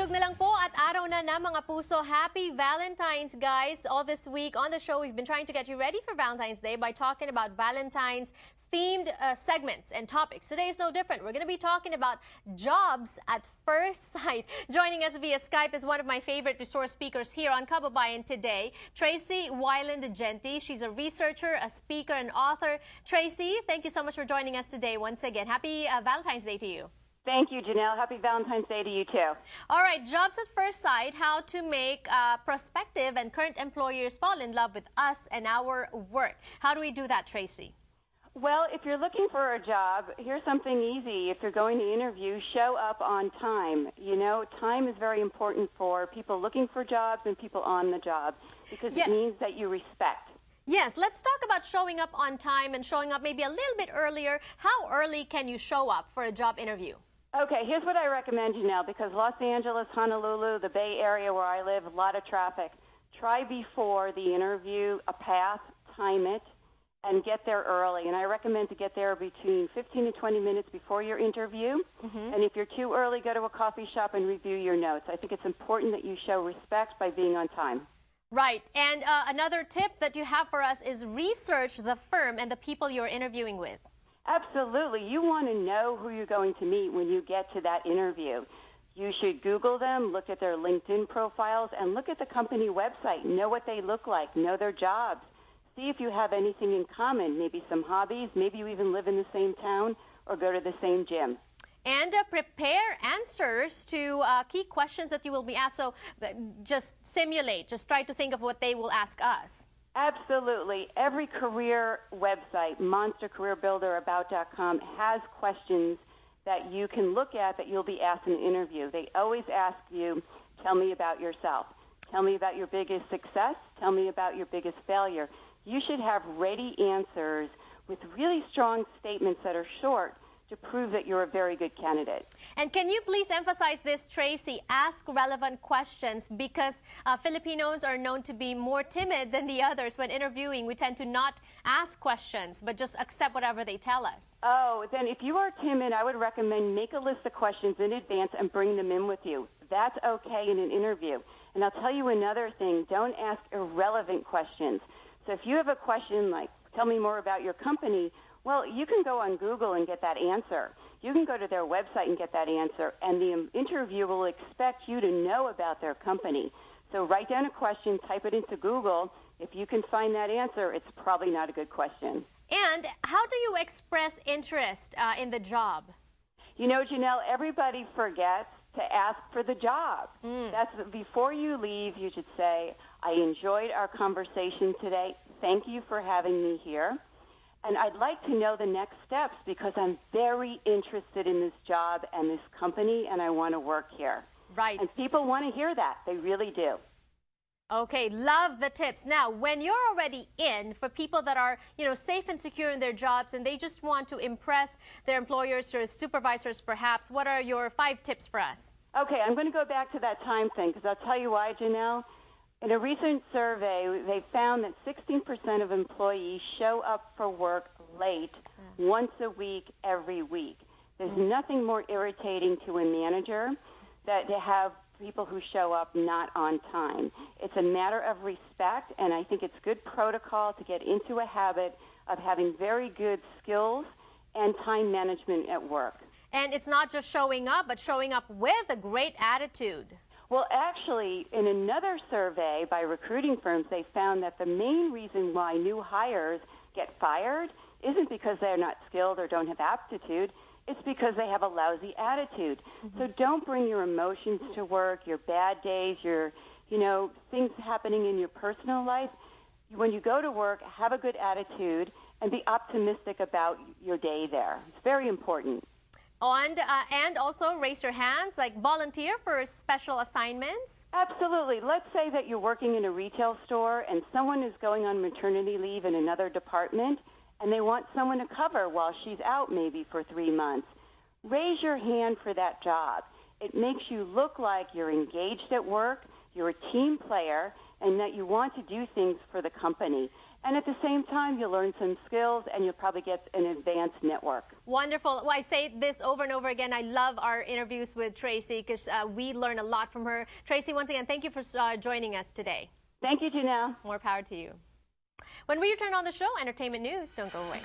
Hulog na lang po at araw na na mga puso. Happy Valentine's, guys. All this week on the show, we've been trying to get you ready for Valentine's Day by talking about Valentine's themed segments and topics. Today is no different. We're going to be talking about jobs at first sight. Joining us via Skype is one of my favorite resource speakers here on Kababayan today, Tracy Wilen-Daugenti. She's a researcher, a speaker, and author. Tracy, thank you so much for joining us today once again. Happy Valentine's Day to you. Thank you, Jannelle. Happy Valentine's Day to you, too. All right, jobs at first sight, how to make prospective and current employers fall in love with us and our work. How do we do that, Tracy? Well, if you're looking for a job, here's something easy. If you're going to interview, show up on time. You know, time is very important for people looking for jobs and people on the job because it means that you respect. Yes, let's talk about showing up on time and showing up maybe a little bit earlier. How early can you show up for a job interview? Okay, here's what I recommend, Jannelle, because Los Angeles, Honolulu, the Bay Area where I live, a lot of traffic. Try before the interview a path, time it, and get there early. And I recommend to get there between 15 to 20 minutes before your interview. And if you're too early, go to a coffee shop and review your notes. I think it's important that you show respect by being on time. Right. And another tip that you have for us is research the firm and the people you're interviewing with. Absolutely. You want to know who you're going to meet when you get to that interview. You should Google them, look at their LinkedIn profiles, and look at the company website. Know what they look like. Know their jobs. See if you have anything in common, maybe some hobbies. Maybe you even live in the same town or go to the same gym. And prepare answers to key questions that you will be asked. So just simulate. Just try to think of what they will ask us. Absolutely. Every career website, Monster Career Builder, About.com, has questions that you can look at that you'll be asked in an interview. They always ask you, tell me about yourself. Tell me about your biggest success. Tell me about your biggest failure. You should have ready answers with really strong statements that are short to prove that you're a very good candidate. And can you please emphasize this, Tracy? Ask relevant questions because Filipinos are known to be more timid than the others when interviewing. We tend to not ask questions, but just accept whatever they tell us. Oh, then if you are timid, I would recommend make a list of questions in advance and bring them in with you. That's okay in an interview. And I'll tell you another thing. Don't ask irrelevant questions. So if you have a question like, tell me more about your company, well, you can go on Google and get that answer. You can go to their website and get that answer, and the interviewer will expect you to know about their company. So write down a question, type it into Google. If you can find that answer, it's probably not a good question. And how do you express interest in the job? You know, Jannelle, everybody forgets to ask for the job. That's before you leave, you should say, I enjoyed our conversation today. Thank you for having me here. And I'd like to know the next steps because I'm very interested in this job and this company, and I want to work here. Right. And people want to hear that. They really do. Okay, love the tips. Now, when you're already in, for people that are, safe and secure in their jobs and they just want to impress their employers or supervisors perhaps, what are your 5 tips for us? Okay, I'm going to go back to that time thing because I'll tell you why, Jannelle. In a recent survey, they found that 16% of employees show up for work late once a week, every week. There's nothing more irritating to a manager than to have people who show up not on time. It's a matter of respect, and I think it's good protocol to get into a habit of having very good skills and time management at work. And it's not just showing up, but showing up with a great attitude. Well, actually, in another survey by recruiting firms, they found that the main reason why new hires get fired isn't because they're not skilled or don't have aptitude. It's because they have a lousy attitude. So don't bring your emotions to work, your bad days, your, things happening in your personal life. When you go to work, have a good attitude and be optimistic about your day there. It's very important. And also raise your hands, like volunteer for special assignments? Absolutely. Let's say that you're working in a retail store and someone is going on maternity leave in another department and they want someone to cover while she's out maybe for 3 months. Raise your hand for that job. It makes you look like you're engaged at work, you're a team player, and that you want to do things for the company. And at the same time, you'll learn some skills and you'll probably get an advanced network. Wonderful. Well, I say this over and over again. I love our interviews with Tracy because we learn a lot from her. Tracy, once again, thank you for joining us today. Thank you, Jannelle. More power to you. When we return on the show, entertainment news, don't go away.